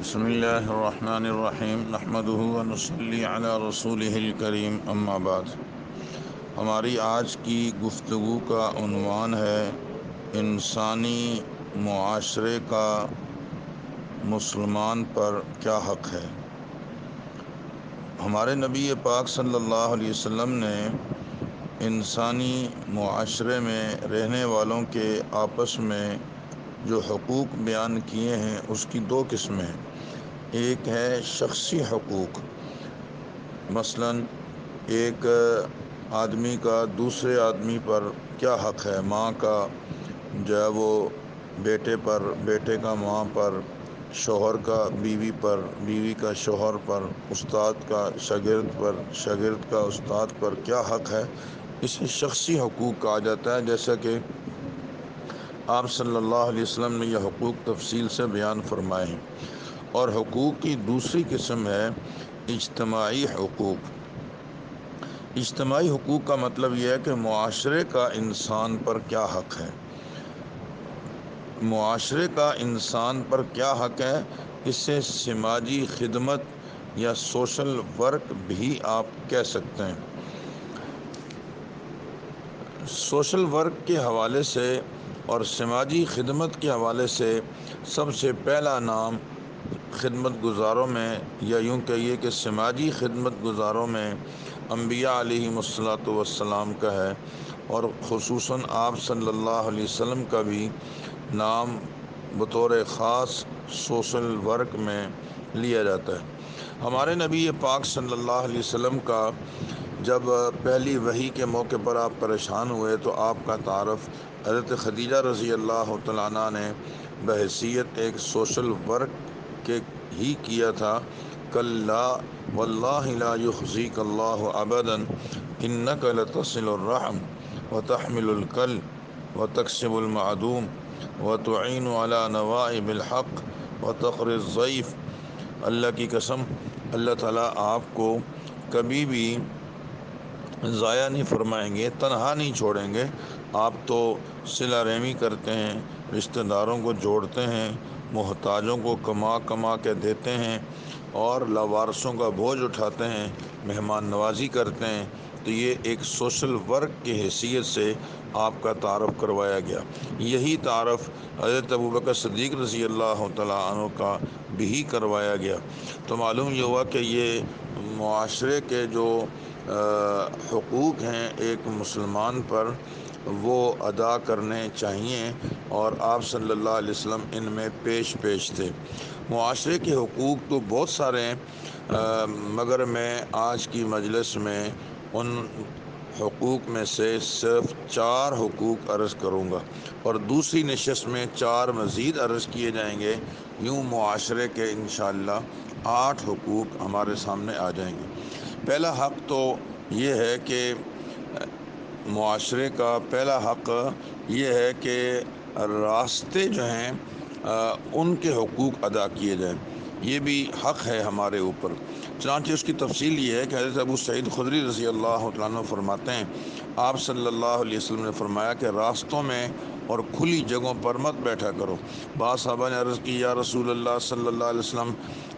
بسم اللہ الرحمن الرحیم نحمدہ ونصلی علی رسولہ الکریم اما بعد۔ ہماری آج کی گفتگو کا عنوان ہے انسانی معاشرے کا مسلمان پر کیا حق ہے۔ ہمارے نبی پاک صلی اللہ علیہ وسلم نے انسانی معاشرے میں رہنے والوں کے آپس میں جو حقوق بیان کیے ہیں اس کی دو قسمیں ہیں۔ ایک ہے شخصی حقوق، مثلا ایک آدمی کا دوسرے آدمی پر کیا حق ہے، ماں کا جو ہے وہ بیٹے پر، بیٹے کا ماں پر، شوہر کا بیوی پر، بیوی کا شوہر پر، استاد کا شاگرد پر، شاگرد کا استاد پر کیا حق ہے، اسے شخصی حقوق کہا جاتا ہے۔ جیسا کہ آپ صلی اللہ علیہ وسلم نے یہ حقوق تفصیل سے بیان فرمائے ہیں۔ اور حقوق کی دوسری قسم ہے اجتماعی حقوق۔ اجتماعی حقوق کا مطلب یہ ہے کہ معاشرے کا انسان پر کیا حق ہے، معاشرے کا انسان پر کیا حق ہے، اس سے سماجی خدمت یا سوشل ورک بھی آپ کہہ سکتے ہیں۔ سوشل ورک کے حوالے سے اور سماجی خدمت کے حوالے سے سب سے پہلا نام خدمت گزاروں میں، یا یوں کہیے کہ سماجی خدمت گزاروں میں انبیاء علیہم الصلاۃ والسلام کا ہے، اور خصوصاً آپ صلی اللہ علیہ وسلم کا بھی نام بطور خاص سوشل ورک میں لیا جاتا ہے۔ ہمارے نبی پاک صلی اللہ علیہ وسلم کا جب پہلی وحی کے موقع پر آپ پریشان ہوئے تو آپ کا تعارف حضرت خدیجہ رضی اللہ تعالیٰ عنہ نے بحیثیت ایک سوشل ورک کے ہی کیا تھا۔ کلا واللہ لا یخزیک اللہ ابدا انک لتصل الرحم وتحمل الکل وتکسب المعدوم وتعین علی نوائب الحق وتقری الضیف۔ اللہ کی قسم، اللہ تعالیٰ آپ کو کبھی بھی ضائع نہیں فرمائیں گے، تنہا نہیں چھوڑیں گے۔ آپ تو صلہ رحمی کرتے ہیں، رشتہ داروں کو جوڑتے ہیں، محتاجوں کو کما کما کے دیتے ہیں، اور لاوارثوں کا بوجھ اٹھاتے ہیں، مہمان نوازی کرتے ہیں۔ تو یہ ایک سوشل ورک کی حیثیت سے آپ کا تعارف کروایا گیا۔ یہی تعارف حضرت ابوبکر صدیق رضی اللہ تعالیٰ عنہ کا بھی کروایا گیا۔ تو معلوم یہ ہوا کہ یہ معاشرے کے جو حقوق ہیں ایک مسلمان پر، وہ ادا کرنے چاہیے، اور آپ صلی اللہ علیہ وسلم ان میں پیش تھے۔ معاشرے کے حقوق تو بہت سارے ہیں، مگر میں آج کی مجلس میں ان حقوق میں سے صرف 4 حقوق عرض کروں گا، اور دوسری نشست میں 4 مزید عرض کیے جائیں گے۔ یوں معاشرے کے انشاءاللہ 8 حقوق ہمارے سامنے آ جائیں گے۔ پہلا حق تو یہ ہے کہ معاشرے کا پہلا حق یہ ہے کہ راستے جو ہیں ان کے حقوق ادا کیے جائیں۔ یہ بھی حق ہے ہمارے اوپر۔ چنانچہ اس کی تفصیل یہ ہے کہ حضرت ابو سعید خدری رضی اللہ تعالیٰ عنہ فرماتے ہیں، آپ صلی اللہ علیہ وسلم نے فرمایا کہ راستوں میں اور کھلی جگہوں پر مت بیٹھا کرو۔ بعض صحابہ نے عرض کی، یا رسول اللہ صلی اللہ علیہ وسلم،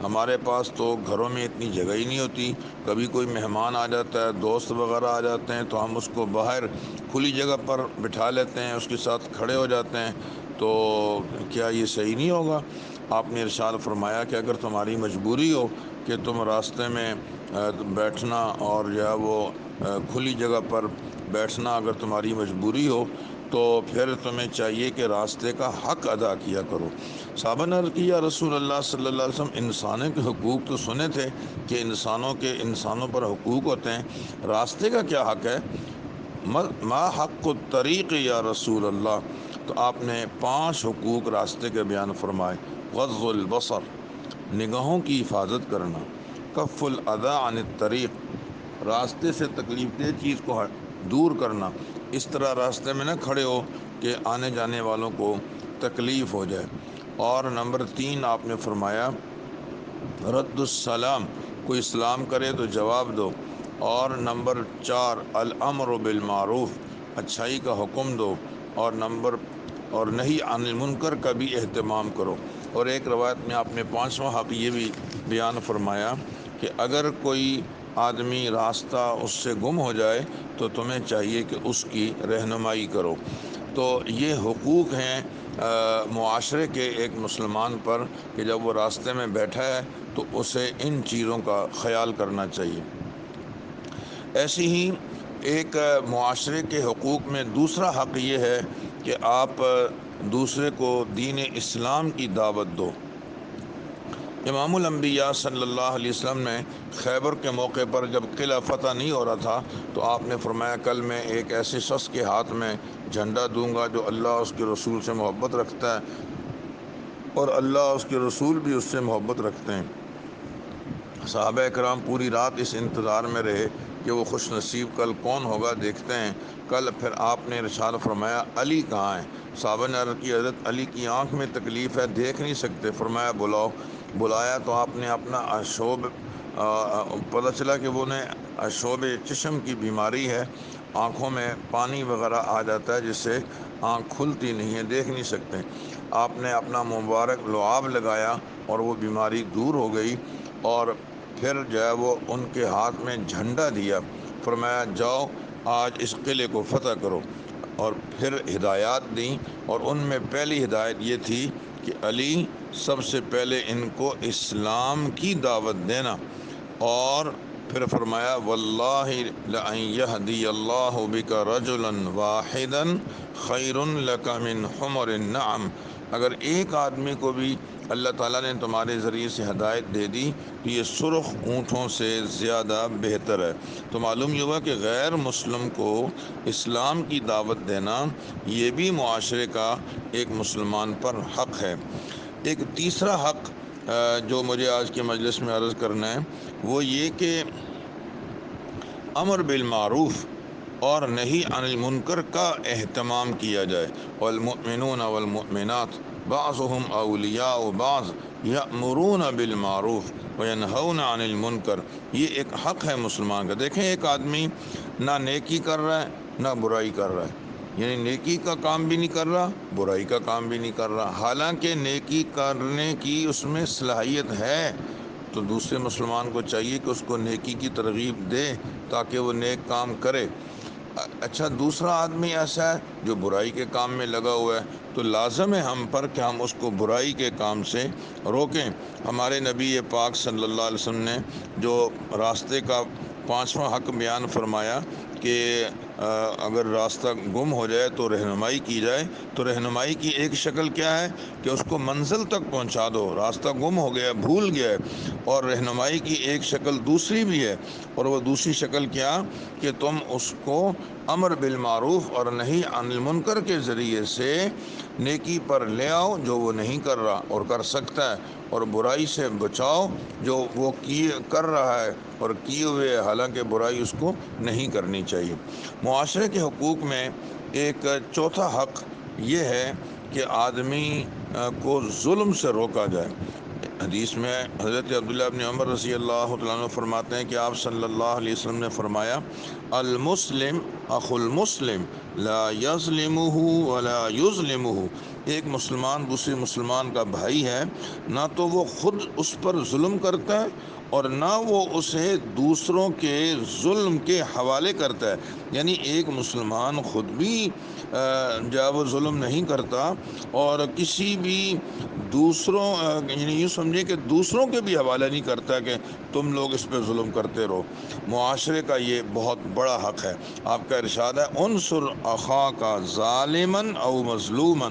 ہمارے پاس تو گھروں میں اتنی جگہ ہی نہیں ہوتی، کبھی کوئی مہمان آ جاتا ہے، دوست وغیرہ آ جاتے ہیں، تو ہم اس کو باہر کھلی جگہ پر بٹھا لیتے ہیں، اس کے ساتھ کھڑے ہو جاتے ہیں، تو کیا یہ صحیح نہیں ہوگا؟ آپ نے ارشاد فرمایا کہ اگر تمہاری مجبوری ہو کہ تم راستے میں بیٹھنا اور جو ہے وہ کھلی جگہ پر بیٹھنا اگر تمہاری مجبوری ہو، تو پھر تمہیں چاہیے کہ راستے کا حق ادا کیا کرو۔ صحابہ نے عرض کیا، رسول اللہ صلی اللہ علیہ وسلم، انسانوں کے حقوق تو سنے تھے کہ انسانوں پر حقوق ہوتے ہیں، راستے کا کیا حق ہے؟ ما حق الطریق یا رسول اللہ؟ تو آپ نے 5 حقوق راستے کے بیان فرمائے۔ غض البصر، نگاہوں کی حفاظت کرنا۔ کف الاذی عن الطریق، راستے سے تکلیف دہ چیز کو دور کرنا، اس طرح راستے میں نہ کھڑے ہو کہ آنے جانے والوں کو تکلیف ہو جائے۔ اور نمبر 3 آپ نے فرمایا رد السلام، کوئی سلام کرے تو جواب دو۔ اور نمبر 4 الامر بالمعروف، اچھائی کا حکم دو، اور نہی عن المنکر کا بھی اہتمام کرو۔ اور ایک روایت میں آپ نے 5واں حق یہ بھی بیان فرمایا کہ اگر کوئی آدمی راستہ اس سے گم ہو جائے تو تمہیں چاہیے کہ اس کی رہنمائی کرو۔ تو یہ حقوق ہیں معاشرے کے ایک مسلمان پر کہ جب وہ راستے میں بیٹھا ہے تو اسے ان چیزوں کا خیال کرنا چاہیے۔ ایسی ہی ایک معاشرے کے حقوق میں دوسرا حق یہ ہے کہ آپ دوسرے کو دین اسلام کی دعوت دو۔ امام الانبیاء صلی اللہ علیہ وسلم نے خیبر کے موقع پر جب قلعہ فتح نہیں ہو رہا تھا تو آپ نے فرمایا کل میں ایک ایسے شخص کے ہاتھ میں جھنڈا دوں گا جو اللہ اس کے رسول سے محبت رکھتا ہے اور اللہ اس کے رسول بھی اس سے محبت رکھتے ہیں۔ صحابہ کرام پوری رات اس انتظار میں رہے کہ وہ خوش نصیب کل کون ہوگا، دیکھتے ہیں کل پھر آپ نے ارشاد فرمایا علی کہاں ہے؟ صحابہ نے عرض کی حضرت علی کی آنکھ میں تکلیف ہے، دیکھ نہیں سکتے۔ فرمایا بلاؤ۔ بلایا تو آپ نے اپنا اشوب پتہ چلا کہ وہ نے اشوب چشم کی بیماری ہے، آنکھوں میں پانی وغیرہ آ جاتا ہے جس سے آنکھ کھلتی نہیں ہے، دیکھ نہیں سکتے۔ آپ نے اپنا مبارک لعاب لگایا اور وہ بیماری دور ہو گئی، اور پھر جو ہے وہ ان کے ہاتھ میں جھنڈا دیا، فرمایا جاؤ آج اس قلعے کو فتح کرو، اور پھر ہدایات دیں، اور ان میں پہلی ہدایت یہ تھی کہ علی سب سے پہلے ان کو اسلام کی دعوت دینا، اور پھر فرمایا واللہ لئن یہدی اللہ بک رجلا واحدا خیر لک من حمر النعم، اگر ایک آدمی کو بھی اللہ تعالیٰ نے تمہارے ذریعے سے ہدایت دے دی تو یہ سرخ اونٹوں سے زیادہ بہتر ہے۔ تو معلوم یہ ہوا کہ غیر مسلم کو اسلام کی دعوت دینا یہ بھی معاشرے کا ایک مسلمان پر حق ہے۔ ایک تیسرا حق جو مجھے آج کے مجلس میں عرض کرنا ہے وہ یہ کہ امر بالمعروف اور نہی عن المنکر کا اہتمام کیا جائے۔ والمؤمنون والمؤمنات بعضهم اولیاء بعض یأمرون بالمعروف وینہون عن المنکر، یہ ایک حق ہے مسلمان کا۔ دیکھیں ایک آدمی نہ نیکی کر رہا ہے نہ برائی کر رہا ہے، یعنی نیکی کا کام بھی نہیں کر رہا، برائی کا کام بھی نہیں کر رہا، حالانکہ نیکی کرنے کی اس میں صلاحیت ہے، تو دوسرے مسلمان کو چاہیے کہ اس کو نیکی کی ترغیب دے تاکہ وہ نیک کام کرے۔ اچھا دوسرا آدمی ایسا ہے جو برائی کے کام میں لگا ہوا ہے، تو لازم ہے ہم پر کہ ہم اس کو برائی کے کام سے روکیں۔ ہمارے نبی پاک صلی اللہ علیہ وسلم نے جو راستے کا 5واں حق بیان فرمایا کہ اگر راستہ گم ہو جائے تو رہنمائی کی جائے، تو رہنمائی کی ایک شکل کیا ہے کہ اس کو منزل تک پہنچا دو، راستہ گم ہو گیا بھول گیا ہے، اور رہنمائی کی ایک شکل دوسری بھی ہے، اور وہ دوسری شکل کیا کہ تم اس کو امر بالمعروف اور نہی عن المنکر کے ذریعے سے نیکی پر لے آؤ جو وہ نہیں کر رہا اور کر سکتا ہے، اور برائی سے بچاؤ جو وہ کر رہا ہے اور کیے ہوئے، حالانکہ برائی اس کو نہیں کرنی چاہیے۔ معاشرے کے حقوق میں ایک چوتھا حق یہ ہے کہ آدمی کو ظلم سے روکا جائے۔ حدیث میں حضرت عبداللہ ابن عمر رضی اللہ تعالیٰ عنہ فرماتے ہیں کہ آپ صلی اللہ علیہ وسلم نے فرمایا المسلم اخو المسلم لا یظلمہ ولا یظلمہ، ایک مسلمان دوسرے مسلمان کا بھائی ہے، نہ تو وہ خود اس پر ظلم کرتا ہے اور نہ وہ اسے دوسروں کے ظلم کے حوالے کرتا ہے، یعنی ایک مسلمان خود بھی جب وہ ظلم نہیں کرتا اور کسی بھی دوسروں یعنی یوں سمجھے کہ دوسروں کے بھی حوالے نہیں کرتا کہ تم لوگ اس پہ ظلم کرتے رہو۔ معاشرے کا یہ بہت بڑا حق ہے۔ آپ کا ارشاد ہے انصر اخاک ظالما او مظلوما،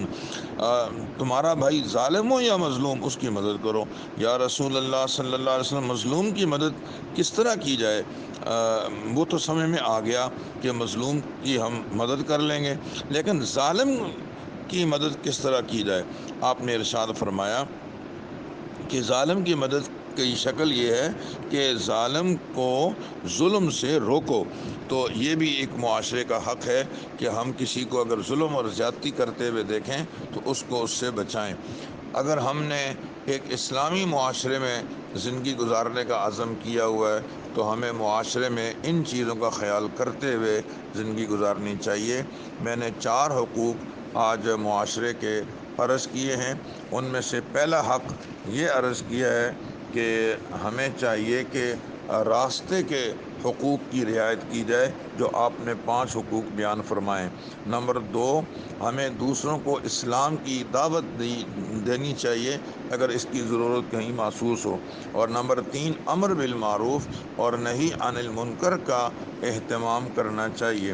تمہارا بھائی ظالم ہو یا مظلوم اس کی مدد کرو۔ یا رسول اللہ صلی اللہ علیہ وسلم مظلوم کی مدد کس طرح کی جائے؟ وہ تو سمجھ میں آ گیا کہ مظلوم کی ہم مدد کر لیں گے، لیکن ظالم کی مدد کس طرح کی جائے؟ آپ نے ارشاد فرمایا کہ ظالم کی مدد کی شکل یہ ہے کہ ظالم کو ظلم سے روکو۔ تو یہ بھی ایک معاشرے کا حق ہے کہ ہم کسی کو اگر ظلم اور زیادتی کرتے ہوئے دیکھیں تو اس کو اس سے بچائیں۔ اگر ہم نے ایک اسلامی معاشرے میں زندگی گزارنے کا عزم کیا ہوا ہے تو ہمیں معاشرے میں ان چیزوں کا خیال کرتے ہوئے زندگی گزارنی چاہیے۔ میں نے 4 حقوق آج معاشرے کے عرض کیے ہیں، ان میں سے پہلا حق یہ عرض کیا ہے کہ ہمیں چاہیے کہ راستے کے حقوق کی رعایت کی جائے، جو آپ نے 5 حقوق بیان فرمائے۔ نمبر 2، ہمیں دوسروں کو اسلام کی دعوت دینی چاہیے اگر اس کی ضرورت کہیں محسوس ہو۔ اور نمبر 3، امر بالمعروف اور نہی عن المنکر کا اہتمام کرنا چاہیے۔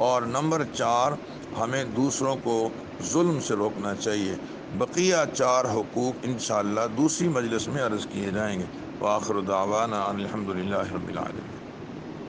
اور نمبر 4، ہمیں دوسروں کو ظلم سے روکنا چاہیے۔ بقیہ 4 حقوق انشاءاللہ دوسری مجلس میں عرض کیے جائیں گے۔ وآخر دعوانا ان الحمد للہ رب العالمین۔